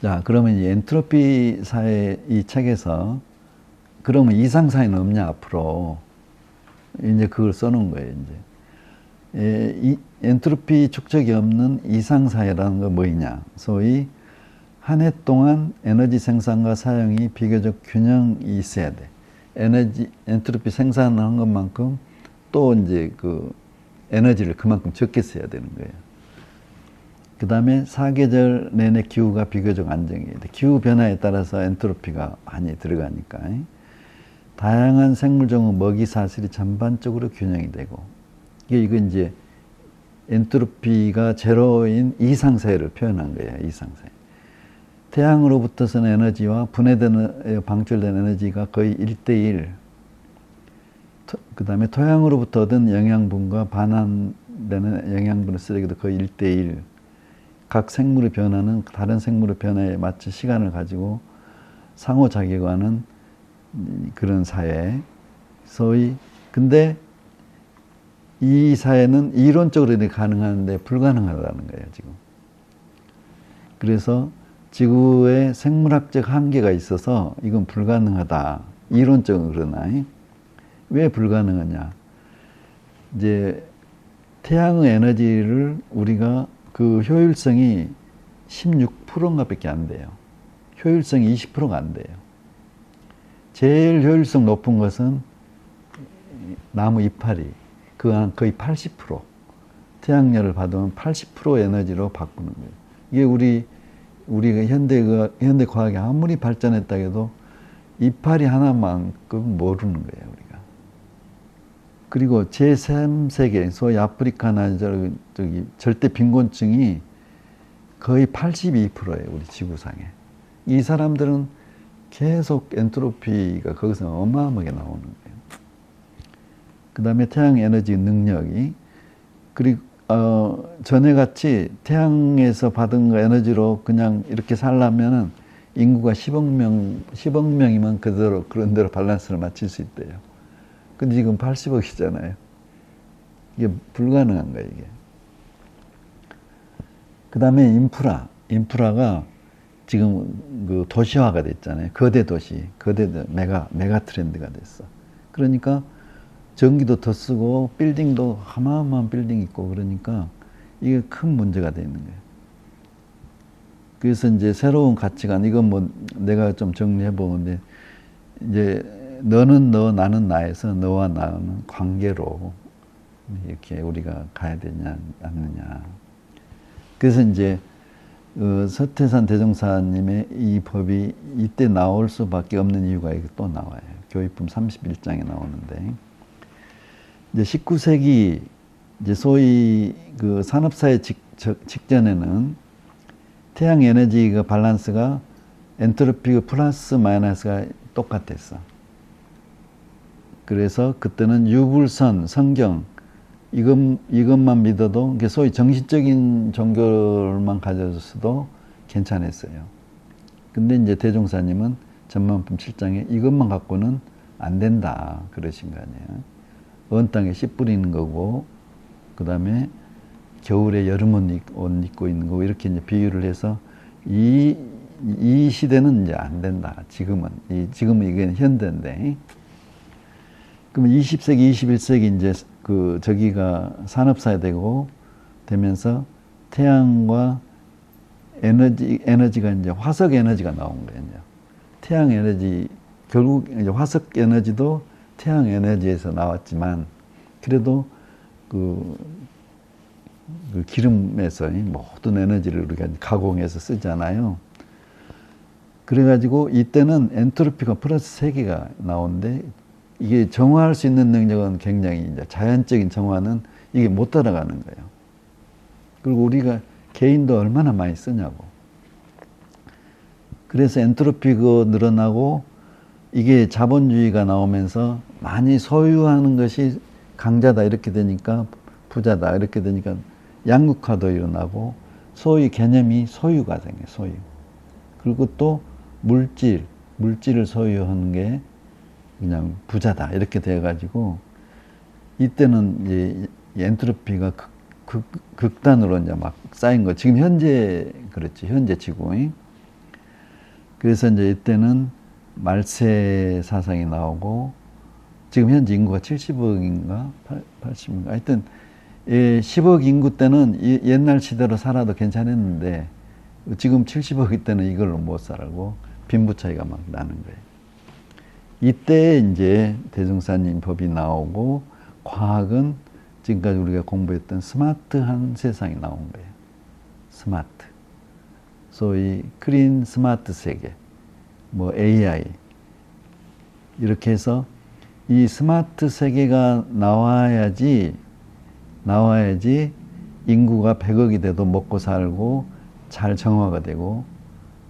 자, 그러면 이 엔트로피 사회 이 책에서 그러면 이상 사회는 없냐 앞으로 이제 그걸 써놓은 거예요. 이제 이 엔트로피 축적이 없는 이상 사회라는 건 뭐이냐? 소위 한 해 동안 에너지 생산과 사용이 비교적 균형이 있어야 돼. 엔트로피 생산한 것만큼 또 이제 그 에너지를 그만큼 적게 써야 되는 거예요. 그 다음에 사계절 내내 기후가 비교적 안정이 돼. 기후 변화에 따라서 엔트로피가 많이 들어가니까. 다양한 생물종의 먹이 사슬이 전반적으로 균형이 되고. 이거 이제 엔트로피가 제로인 이상사회를 표현한 거예요. 이상사회. 태양으로부터서는 에너지와 분해되는, 방출된 에너지가 거의 1대1. 그 다음에 토양으로부터 얻은 영양분과 반환되는 영양분의 쓰레기도 거의 1대1. 각 생물의 변화는 다른 생물의 변화에 맞춰 시간을 가지고 상호작용하는 그런 사회. 소위, 근데 이 사회는 이론적으로 가능한데 불가능하다는 거예요, 지금. 그래서 지구의 생물학적 한계가 있어서 이건 불가능하다. 이론적으로 그러나. 왜 불가능하냐? 이제 태양의 에너지를 우리가 그 효율성이 16%인가 밖에 안 돼요. 효율성이 20%가 안 돼요. 제일 효율성 높은 것은 나무 이파리. 그 한 거의 80%. 태양열을 받으면 80% 에너지로 바꾸는 거예요. 이게 우리가 현대 과학이 아무리 발전했다 해도 이파리 하나만큼 모르는 거예요, 우리가. 그리고 제3세계, 소위 아프리카나 저기 절대 빈곤층이 거의 82%예요, 우리 지구상에. 이 사람들은 계속 엔트로피가 거기서 어마어마하게 나오는 거예요. 그 다음에 태양 에너지 능력이, 그리고 전에 같이 태양에서 받은 에너지로 그냥 이렇게 살려면은 인구가 10억 명이면 그런 대로 밸런스를 맞출 수 있대요. 근데 지금 80억이잖아요. 이게 불가능한 거예요, 이게. 그 다음에 인프라가 지금 그 도시화가 됐잖아요. 거대 도시, 메가 트렌드가 됐어. 그러니까 전기도 더 쓰고 빌딩도 어마어마한 빌딩 있고 그러니까 이게 큰 문제가 되는 거예요. 그래서 이제 새로운 가치관, 이건 뭐 내가 좀 정리해 보는데, 이제 너는 너, 나는 나에서 너와 나는 관계로 이렇게 우리가 가야 되냐, 않느냐. 그래서 이제 서태산 대종사님의 이 법이 이때 나올 수밖에 없는 이유가 이게 또 나와요. 교육품 31장에 나오는데, 이제 19세기 이제 소위 그 산업사회 직전에는 태양 에너지가 밸런스가 엔트로피가 플러스 마이너스가 똑같았어. 그래서 그때는 유불선, 성경 이것만 믿어도 소위 정신적인 종교만 가졌어도 괜찮았어요. 근데 이제 대종사님은 전만품 7장에 이것만 갖고는 안 된다 그러신 거 아니에요. 언 땅에 씨 뿌리는 거고, 그 다음에 겨울에 여름 옷 입고 있는 거고, 이렇게 이제 비유를 해서 이 시대는 이제 안 된다. 지금은 이게 현대인데. 그러면 20세기, 21세기 이제 저기가 산업사회 되면서 태양과 에너지가 이제 화석 에너지가 나온 거예요. 태양 에너지, 결국 이제 화석 에너지도 태양 에너지에서 나왔지만, 그래도 그 기름에서 모든 에너지를 우리가 가공해서 쓰잖아요. 그래가지고 이때는 엔트로피가 플러스 3개가 나오는데, 이게 정화할 수 있는 능력은 굉장히 이제 자연적인 정화는 이게 못 따라가는 거예요. 그리고 우리가 개인도 얼마나 많이 쓰냐고. 그래서 엔트로피가 늘어나고, 이게 자본주의가 나오면서 많이 소유하는 것이 강자다 이렇게 되니까, 부자다 이렇게 되니까 양극화도 일어나고, 소위 개념이 소유가 생겨요. 소유. 그리고 또 물질을 소유하는 게 그냥 부자다 이렇게 돼가지고, 이때는 이제 엔트로피가 극단으로 이제 막 쌓인 거. 지금 현재 그렇지, 현재 지구. 그래서 이제 이때는 말세 사상이 나오고, 지금 현재 인구가 70억인가 80억인가 하여튼 10억 인구 때는 옛날 시대로 살아도 괜찮았는데 지금 70억일 때는 이걸로 못 살고 빈부 차이가 막 나는 거예요. 이때 이제 대종사님 법이 나오고 과학은 지금까지 우리가 공부했던 스마트한 세상이 나온 거예요. 스마트. 소위 크린 스마트 세계, 뭐 AI 이렇게 해서 이 스마트 세계가 나와야지 인구가 100억이 돼도 먹고 살고 잘 정화가 되고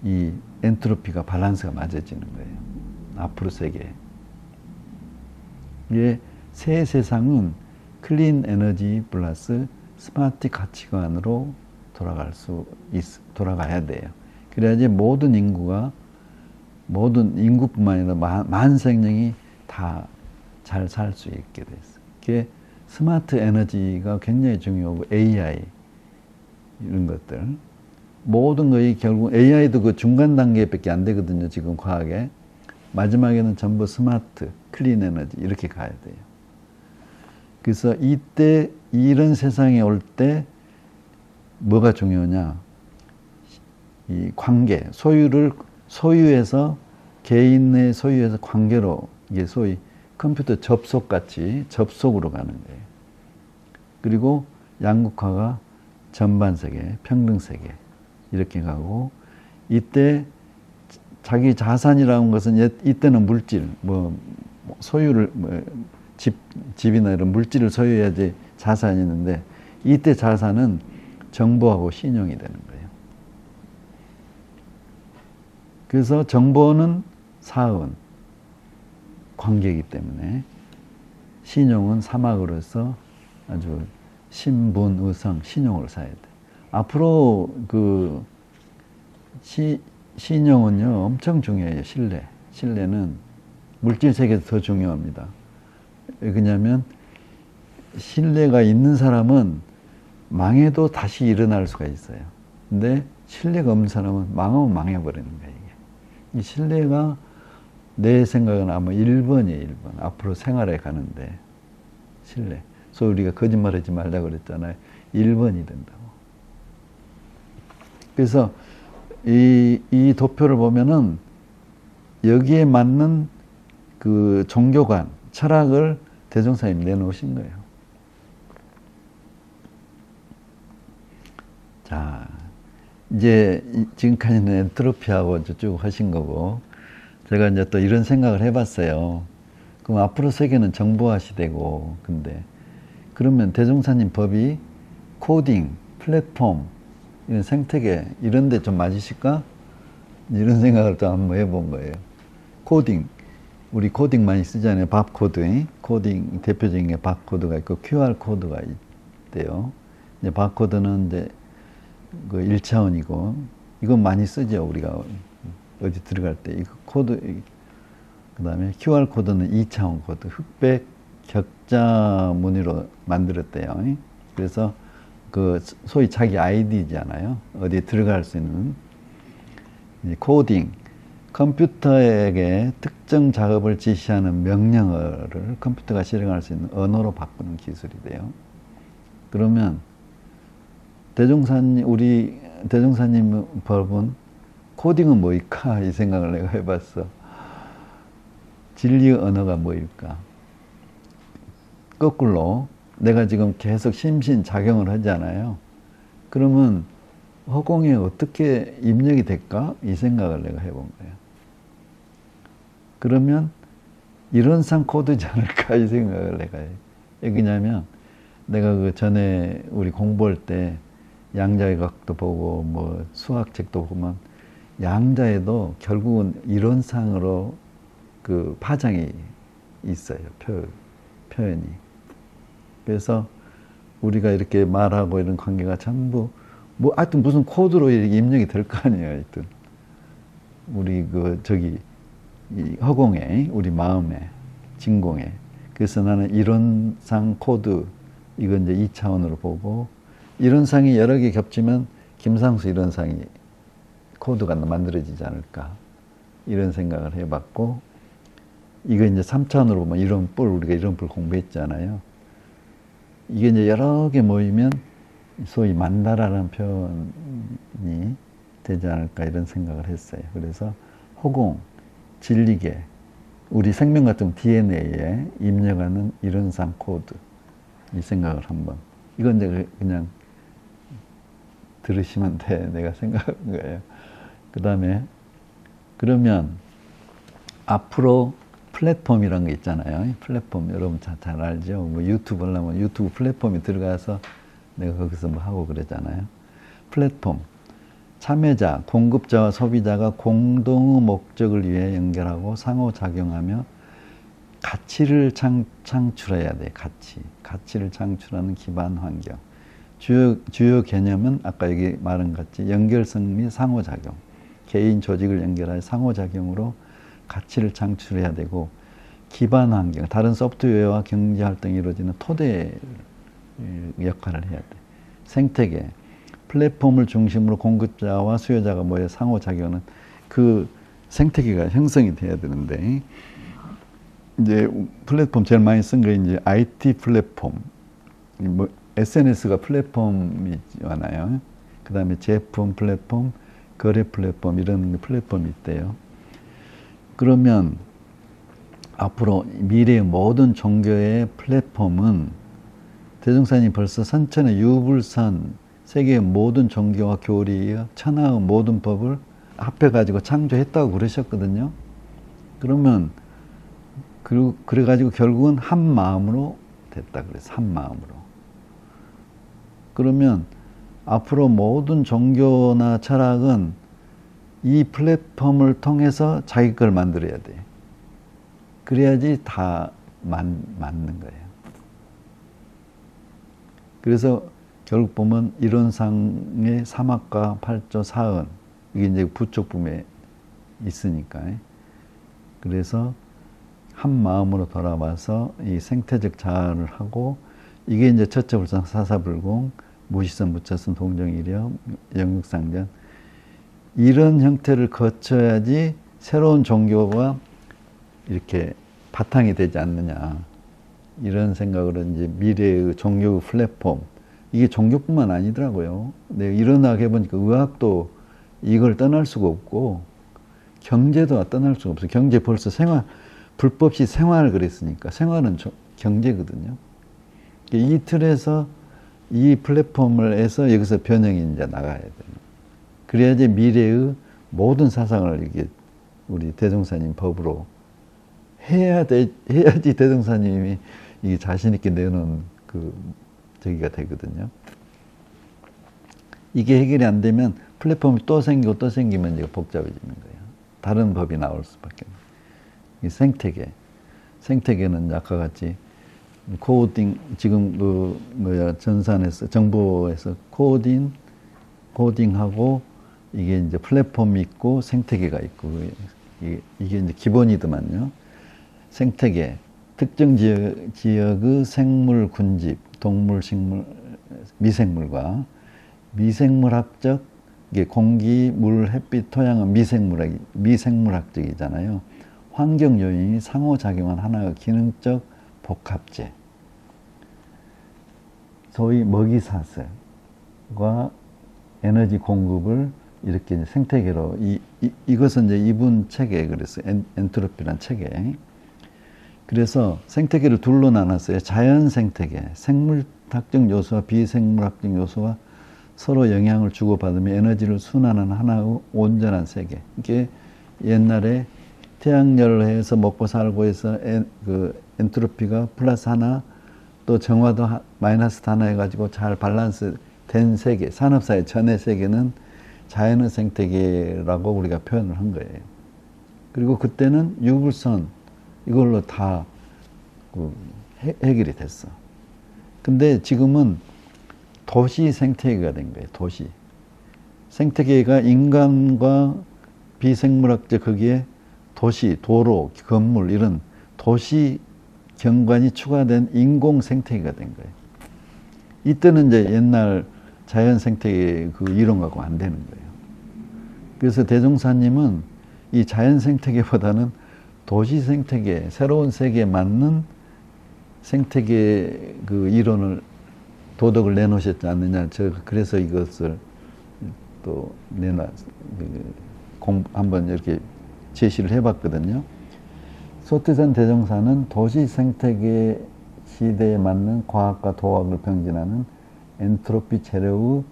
이 엔트로피가 밸런스가 맞아지는 거예요. 앞으로 세계에. 이게 새 세상은 클린 에너지 플러스 스마트 가치관으로 돌아가야 돼요. 그래야지 모든 인구뿐만 아니라 만 생명이 다 잘 살 수 있게 됐어요. 그게 스마트 에너지가 굉장히 중요하고 AI 이런 것들 모든 것이 결국 AI도 그 중간 단계밖에 안 되거든요. 지금 과학에 마지막에는 전부 스마트, 클린 에너지 이렇게 가야 돼요. 그래서 이때 이런 세상에 올 때 뭐가 중요하냐? 이 관계, 소유에서 개인의 소유에서 관계로 이게 소위 컴퓨터 접속같이 접속으로 가는 거예요. 그리고 양극화가 전반 세계, 평등 세계 이렇게 가고 이때 자기 자산이라는 것은 이때는 물질, 소유를 집이나 이런 물질을 소유해야지 자산이 있는데 이때 자산은 정보하고 신용이 되는 거예요. 그래서 정보는 사은, 관계이기 때문에 신용은 사막으로서 아주 신분의성, 신용을 사야 돼. 앞으로 그 신용은요 엄청 중요해요. 신뢰는 물질 세계에서 더 중요합니다. 왜냐하면 신뢰가 있는 사람은 망해도 다시 일어날 수가 있어요. 근데 신뢰가 없는 사람은 망하면 망해버리는 거예요. 이게. 이 신뢰가 내 생각은 아마 1번이에요. 1번. 앞으로 생활에 가는데 신뢰. 그래서 우리가 거짓말하지 말라고 그랬잖아요. 1번이 된다고. 그래서 이 도표를 보면은 여기에 맞는 그 종교관, 철학을 대종사님 내놓으신 거예요. 자, 이제 지금까지는 엔트로피하고 쭉 하신 거고, 제가 이제 또 이런 생각을 해봤어요. 그럼 앞으로 세계는 정보화 시대고, 근데 그러면 대종사님 법이 코딩, 플랫폼, 이런 생태계 이런 데 좀 맞으실까? 이런 생각을 또 한번 해본 거예요. 코딩, 우리 코딩 많이 쓰잖아요. 바코드, 코딩 대표적인 게 바코드가 있고 QR 코드가 있대요. 이제 바코드는 이제 그 1차원이고 이건 많이 쓰죠. 우리가 어디 들어갈 때 이거 코드, 그다음에 QR 코드는 2차원 코드, 흑백 격자 무늬로 만들었대요. 그래서 그 소위 자기 아이디잖아요. 어디에 들어갈 수 있는 코딩, 컴퓨터에게 특정 작업을 지시하는 명령어를 컴퓨터가 실행할 수 있는 언어로 바꾸는 기술이 돼요. 그러면 우리 대종사님 법은 코딩은 뭐일까? 이 생각을 내가 해봤어. 진리의 언어가 뭐일까? 거꾸로 내가 지금 계속 심신작용을 하잖아요. 그러면 허공에 어떻게 입력이 될까? 이 생각을 내가 해본 거예요. 그러면 이론상 코드지 않을까? 이 생각을 내가 해요. 왜냐면 내가 그 전에 우리 공부할 때 양자역학도 보고 뭐 수학책도 보면 양자에도 결국은 이론상으로 그 파장이 있어요. 표현이. 그래서 우리가 이렇게 말하고 이런 관계가 전부 하여튼 무슨 코드로 이렇게 입력이 될 거 아니에요. 하여튼 우리 이 허공에, 우리 마음에, 진공에. 그래서 나는 이론상 코드, 이건 이제 2차원으로 보고, 이론상이 여러 개 겹치면 김상수 이론상이 코드가 만들어지지 않을까. 이런 생각을 해봤고, 이거 이제 3차원으로 뭐 이론뿔, 우리가 이론뿔 공부했잖아요. 이게 이제 여러 개 모이면 소위 만다라는 표현이 되지 않을까 이런 생각을 했어요. 그래서 허공, 진리계, 우리 생명 같은 DNA에 입력하는 이론상 코드, 이 생각을 한번, 이건 이제 그냥 들으시면 돼. 내가 생각한 거예요. 그 다음에, 그러면 앞으로 플랫폼이라는 게 있잖아요. 플랫폼, 여러분 잘 알죠? 뭐 유튜브 하려면 유튜브 플랫폼에 들어가서 내가 거기서 뭐 하고 그러잖아요. 플랫폼. 참여자, 공급자와 소비자가 공동의 목적을 위해 연결하고 상호작용하며 가치를 창출해야 돼. 가치를 창출하는 기반 환경. 주요 개념은 아까 여기 말한 같이 연결성 및 상호작용. 개인 조직을 연결하여 상호작용으로 가치를 창출해야 되고, 기반 환경, 다른 소프트웨어와 경제활동이 이루어지는 토대 역할을 해야 돼. 생태계. 플랫폼을 중심으로 공급자와 수요자가 모여 상호작용하는 그 생태계가 형성이 돼야 되는데, 이제 플랫폼 제일 많이 쓴 게 이제 IT 플랫폼, 뭐 SNS가 플랫폼이 많아요. 그 다음에 제품 플랫폼, 거래 플랫폼, 이런 플랫폼이 있대요. 그러면 앞으로 미래의 모든 종교의 플랫폼은 대종사님 벌써 선천의 유불선, 세계의 모든 종교와 교리와 천하의 모든 법을 합해가지고 창조했다고 그러셨거든요. 그러면 그래가지고 결국은 한 마음으로 됐다 그래서 한 마음으로. 그러면 앞으로 모든 종교나 철학은 이 플랫폼을 통해서 자기 걸 만들어야 돼. 그래야지 다 맞는 거예요. 그래서 결국 보면 이론상의 사막과 팔조 사은, 이게 이제 부족품에 있으니까. 그래서 한 마음으로 돌아와서 이 생태적 자아를 하고, 이게 이제 첫째불상 사사불공, 무시선 무차선 동정이력 영육상전, 이런 형태를 거쳐야지 새로운 종교가 이렇게 바탕이 되지 않느냐, 이런 생각으로 이제 미래의 종교 플랫폼, 이게 종교뿐만 아니더라고요. 내가 일어나게 해보니까 의학도 이걸 떠날 수가 없고, 경제도 떠날 수가 없어요. 경제 벌써 불법시 생활을 그랬으니까, 생활은 경제거든요. 이 틀에서 이 플랫폼을 해서 여기서 변형이 이제 나가야 돼요. 그래야지 미래의 모든 사상을 이게 우리 대종사님 법으로 해야지 대종사님이 이게 자신있게 내놓은 저기가 되거든요. 이게 해결이 안 되면 플랫폼이 또 생기고 또 생기면 이제 복잡해지는 거예요. 다른 법이 나올 수밖에 없어요. 이 생태계는 아까 같이 코딩, 지금 전산에서, 정보에서 코딩하고 이게 이제 플랫폼이 있고 생태계가 있고, 이게 이제 기본이더만요. 생태계, 특정 지역의 생물 군집, 동물, 식물, 미생물과 미생물학적, 이게 공기, 물, 햇빛, 토양은 미생물학적이잖아요. 환경 요인이 상호작용한 하나의 기능적 복합체. 소위 먹이사슬과 에너지 공급을 이렇게 생태계로, 이것은 이제 이분 책에 그랬어요. 엔트로피란 책에. 그래서 생태계를 둘로 나눴어요. 자연 생태계, 생물학적 요소와 비생물학적 요소가 서로 영향을 주고받으며 에너지를 순환하는 하나의 온전한 세계. 이게 옛날에 태양열을 해서 먹고 살고 해서 엔트로피가 플러스 하나, 또 정화도 마이너스 하나 해가지고 잘 밸런스 된 세계, 산업사회 전의 세계는 자연의 생태계라고 우리가 표현을 한 거예요. 그리고 그때는 유불선, 이걸로 다 해결이 됐어. 근데 지금은 도시 생태계가 된 거예요. 도시. 생태계가 인간과 비생물학적 거기에 도시, 도로, 건물, 이런 도시 경관이 추가된 인공 생태계가 된 거예요. 이때는 이제 옛날 자연 생태계 그 이론 갖고 안 되는 거예요. 그래서 대종사님은 이 자연 생태계보다는 도시 생태계, 새로운 세계에 맞는 생태계 그 이론을, 도덕을 내놓으셨지 않느냐. 그래서 이것을 또 한번 이렇게 제시를 해봤거든요. 소태산 대종사는 도시 생태계 시대에 맞는 과학과 도학을 병진하는 엔트로피 재료의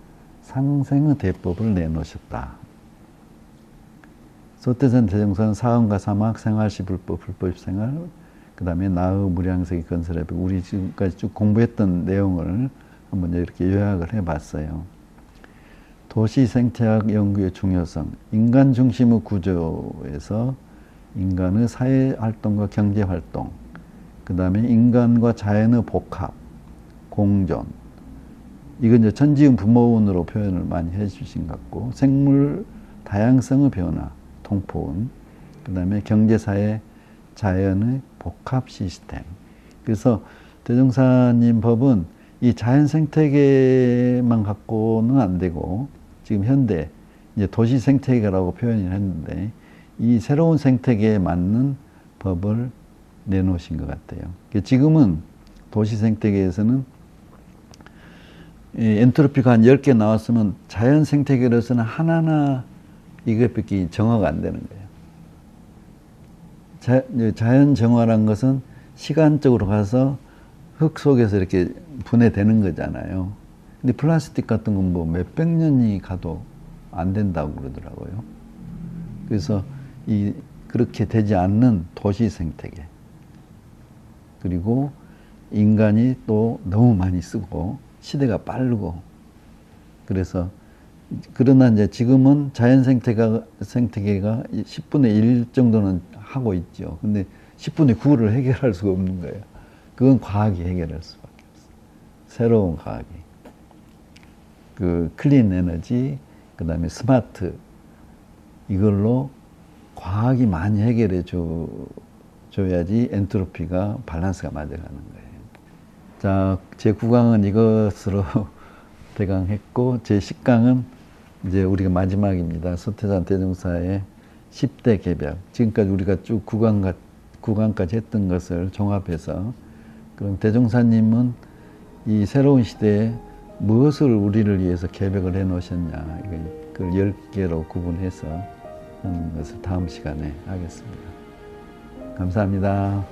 상생의 대법을 내놓으셨다. 소태산 대종사는 사원과 사막, 생활시 불법, 불법 생활, 그 다음에 나의 무량세계 건설에 우리 지금까지 쭉 공부했던 내용을 한번 이렇게 요약을 해봤어요. 도시 생태학 연구의 중요성, 인간 중심의 구조에서 인간의 사회활동과 경제활동, 그 다음에 인간과 자연의 복합, 공존, 이건 이제 천지은 부모운으로 표현을 많이 해주신 것 같고, 생물 다양성의 변화, 통포운, 그 다음에 경제사회, 자연의 복합 시스템. 그래서 대종사님 법은 이 자연 생태계만 갖고는 안 되고, 지금 현대 이제 도시 생태계라고 표현을 했는데, 이 새로운 생태계에 맞는 법을 내놓으신 것 같아요. 지금은 도시 생태계에서는 엔트로피가 한 10개 나왔으면 자연 생태계로서는 하나하나 이것밖에 정화가 안 되는 거예요. 자연 정화란 것은 시간적으로 가서 흙 속에서 이렇게 분해되는 거잖아요. 근데 플라스틱 같은 건 뭐 몇백 년이 가도 안 된다고 그러더라고요. 그래서 그렇게 되지 않는 도시 생태계, 그리고 인간이 또 너무 많이 쓰고 시대가 빠르고, 그래서 그러나 이제 지금은 자연 생태계가 10분의 1 정도는 하고 있죠. 근데 10분의 9를 해결할 수가 없는 거예요. 그건 과학이 해결할 수밖에 없어요. 새로운 과학이. 그 클린 에너지, 그 다음에 스마트, 이걸로 과학이 많이 해결해 줘야지 엔트로피가 밸런스가 맞아가는 거예요. 자, 제 9강은 이것으로 대강했고, 제 10강은 이제 우리가 마지막입니다. 소태산 대종사의 10대 개벽. 지금까지 우리가 쭉 9강까지 했던 것을 종합해서, 그럼 대종사님은 이 새로운 시대에 무엇을 우리를 위해서 개벽을 해 놓으셨냐, 그걸 10개로 구분해서 하는 것을 다음 시간에 하겠습니다. 감사합니다.